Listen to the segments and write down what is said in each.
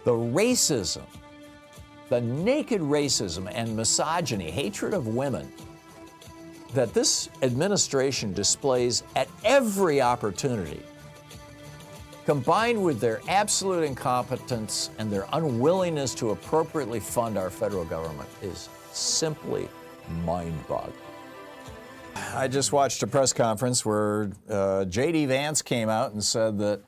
The racism, the naked racism and misogyny, hatred of women that this administration displays at every opportunity, combined with their absolute incompetence and their unwillingness to appropriately fund our federal government, is simply mind-boggling. I just watched a press conference where J.D. Vance came out and said that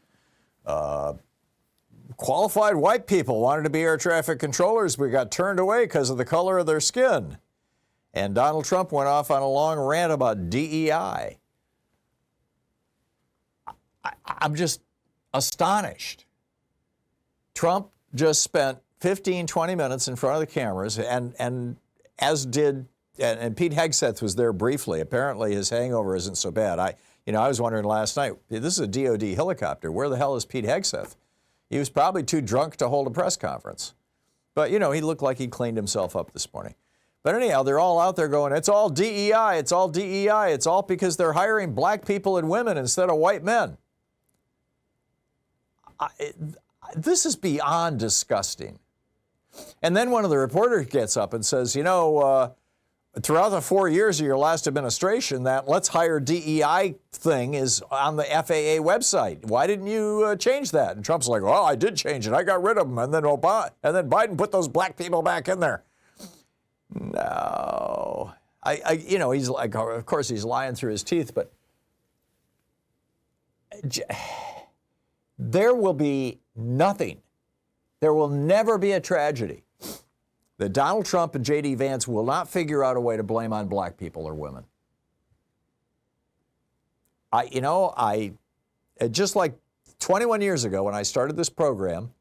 qualified white people wanted to be air traffic controllers, but got turned away because of the color of their skin. And Donald Trump went off on a long rant about DEI. I'm just astonished. Trump just spent 15, 20 minutes in front of the cameras, and as did, and Pete Hegseth was there briefly. Apparently his hangover isn't so bad. I was wondering last night, this is a DOD helicopter. Where the hell is Pete Hegseth? He was probably too drunk to hold a press conference. But, he looked like he cleaned himself up this morning. But anyhow, they're all out there going, it's all DEI, it's all DEI, it's all because they're hiring black people and women instead of white men. This is beyond disgusting. And then one of the reporters gets up and says, throughout the 4 years of your last administration, that let's hire DEI thing is on the FAA website. Why didn't you change that? And Trump's like, well, I did change it. I got rid of them. And then Biden put those black people back in there. No. He's like, of course he's lying through his teeth, but there will be nothing. There will never be a tragedy that Donald Trump and J.D. Vance will not figure out a way to blame on black people or women. Just like 21 years ago when I started this program,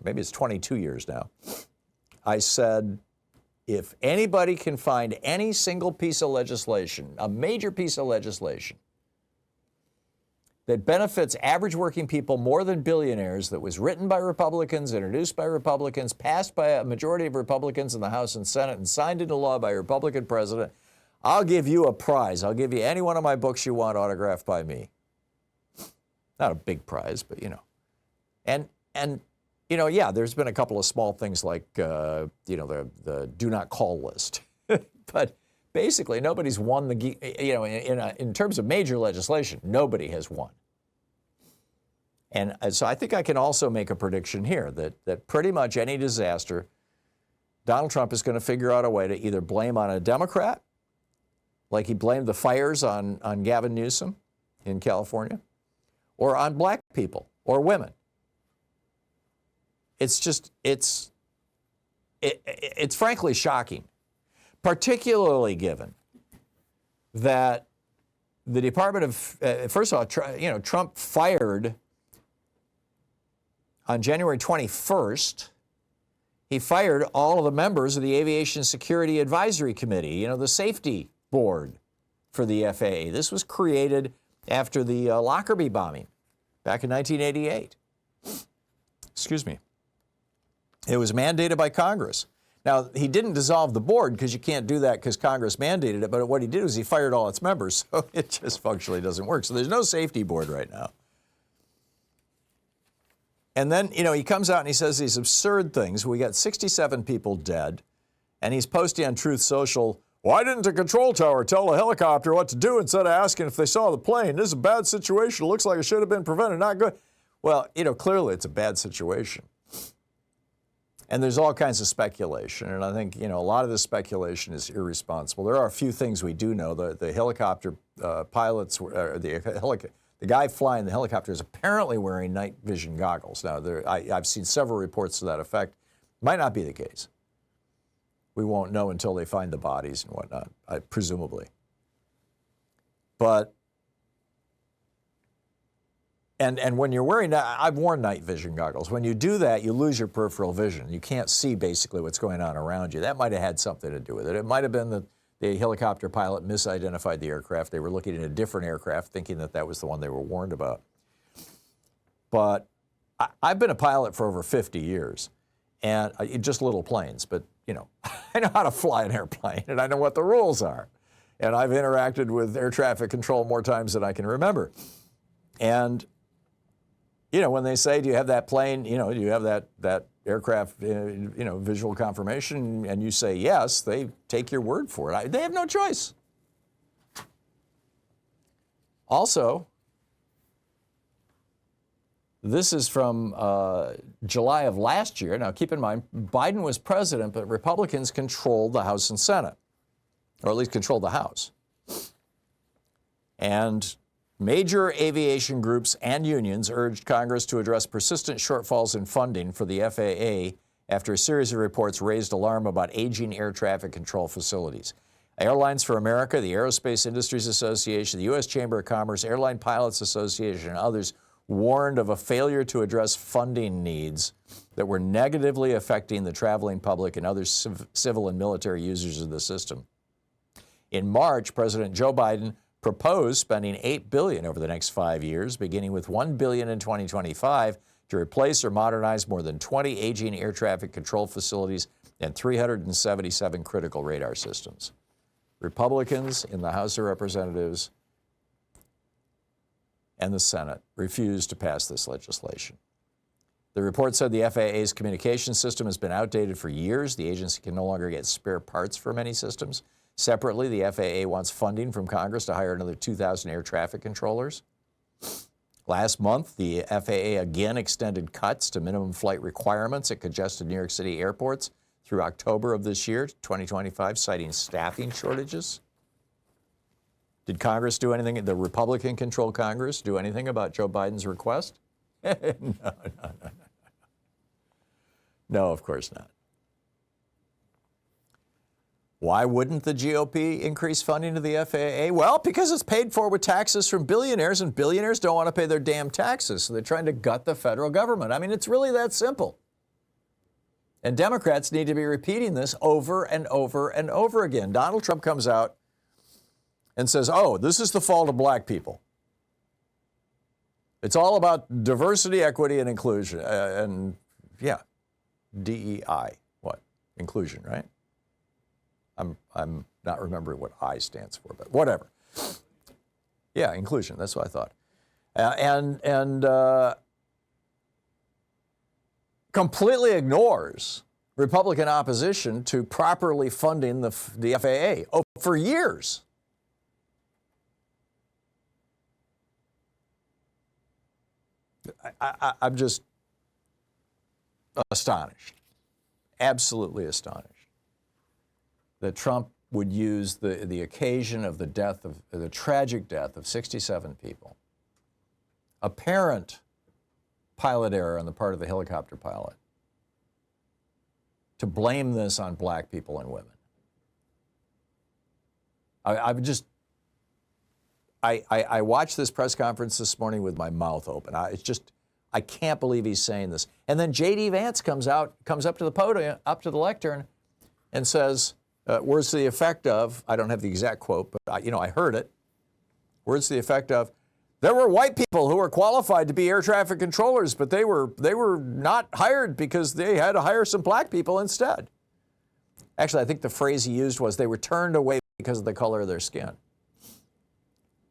maybe it's 22 years now, I said, if anybody can find any single piece of legislation, a major piece of legislation, that benefits average working people more than billionaires, that was written by Republicans, introduced by Republicans, passed by a majority of Republicans in the House and Senate, and signed into law by a Republican president, I'll give you a prize. I'll give you any one of my books you want autographed by me. Not a big prize, but there's been a couple of small things like, the do not call list. But basically, nobody's won in terms of major legislation, nobody has won. And so I think I can also make a prediction here that pretty much any disaster, Donald Trump is going to figure out a way to either blame on a Democrat, like he blamed the fires on Gavin Newsom in California, or on black people or women. It's frankly shocking, particularly given that the Department of, first of all, Trump fired on January 21st, he fired all of the members of the Aviation Security Advisory Committee, the safety board for the FAA. This was created after the Lockerbie bombing back in 1988. Excuse me. It was mandated by Congress. Now, he didn't dissolve the board because you can't do that because Congress mandated it, but what he did was he fired all its members, so it just functionally doesn't work. So there's no safety board right now. And then, he comes out and he says these absurd things. We got 67 people dead, and he's posting on Truth Social, why didn't the control tower tell a helicopter what to do instead of asking if they saw the plane? This is a bad situation. It looks like it should have been prevented. Not good. Well, clearly it's a bad situation. And there's all kinds of speculation, and I think, a lot of this speculation is irresponsible. There are a few things we do know. The helicopter pilots, the guy flying the helicopter is apparently wearing night vision goggles. Now, I've seen several reports to that effect. Might not be the case. We won't know until they find the bodies and whatnot, presumably. But And when you're wearing, I've worn night vision goggles. When you do that, you lose your peripheral vision. You can't see basically what's going on around you. That might have had something to do with it. It might have been that the helicopter pilot misidentified the aircraft. They were looking at a different aircraft, thinking that that was the one they were warned about. But I've been a pilot for over 50 years, and just little planes. But, I know how to fly an airplane, and I know what the rules are. And I've interacted with air traffic control more times than I can remember. And when they say, do you have that plane, do you have that aircraft, visual confirmation, and you say yes, they take your word for it. They have no choice. Also, this is from July of last year. Now, keep in mind, Biden was president, but Republicans controlled the House and Senate, or at least controlled the House. And major aviation groups and unions urged Congress to address persistent shortfalls in funding for the FAA after a series of reports raised alarm about aging air traffic control facilities. Airlines for America, the Aerospace Industries Association, the U.S. Chamber of Commerce, Airline Pilots Association, and others warned of a failure to address funding needs that were negatively affecting the traveling public and other civil and military users of the system. In March, President Joe Biden proposed spending $8 billion over the next 5 years, beginning with $1 billion in 2025, to replace or modernize more than 20 aging air traffic control facilities and 377 critical radar systems. Republicans in the House of Representatives and the Senate refused to pass this legislation. The report said the FAA's communication system has been outdated for years. The agency can no longer get spare parts for many systems. Separately, the FAA wants funding from Congress to hire another 2,000 air traffic controllers. Last month, the FAA again extended cuts to minimum flight requirements at congested New York City airports through October of this year, 2025, citing staffing shortages. Did Congress do anything, the Republican-controlled Congress, do anything about Joe Biden's request? No, of course not. Why wouldn't the GOP increase funding to the FAA? Well, because it's paid for with taxes from billionaires, and billionaires don't want to pay their damn taxes, so they're trying to gut the federal government. I mean, it's really that simple. And Democrats need to be repeating this over and over and over again. Donald Trump comes out and says, oh, this is the fault of black people. It's all about diversity, equity, and inclusion. DEI. What? Inclusion, right? I'm not remembering what I stands for, but whatever. Yeah, inclusion. That's what I thought. Completely ignores Republican opposition to properly funding the FAA for years. I'm just astonished, absolutely astonished, that Trump would use the occasion of the tragic death of 67 people, apparent pilot error on the part of the helicopter pilot, to blame this on black people and women. I watched this press conference this morning with my mouth open. I can't believe he's saying this. And then J.D. Vance comes up to the podium, up to the lectern, and says, words to the effect of, I don't have the exact quote, but I heard it. Words to the effect of, there were white people who were qualified to be air traffic controllers, but they were not hired because they had to hire some black people instead. Actually, I think the phrase he used was they were turned away because of the color of their skin.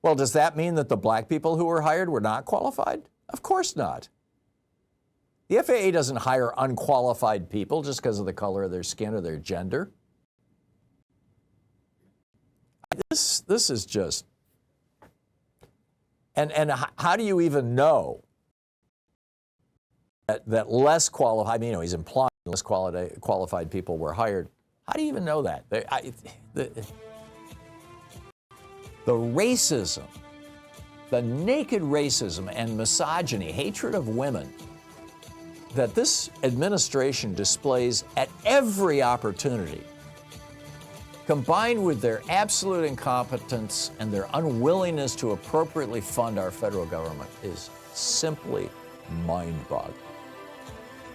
Well, does that mean that the black people who were hired were not qualified? Of course not. The FAA doesn't hire unqualified people just because of the color of their skin or their gender. This is just, and how do you even know that less qualified, he's implying less qualified people were hired. How do you even know that? The racism, the naked racism and misogyny, hatred of women that this administration displays at every opportunity, combined with their absolute incompetence and their unwillingness to appropriately fund our federal government, is simply mind-boggling.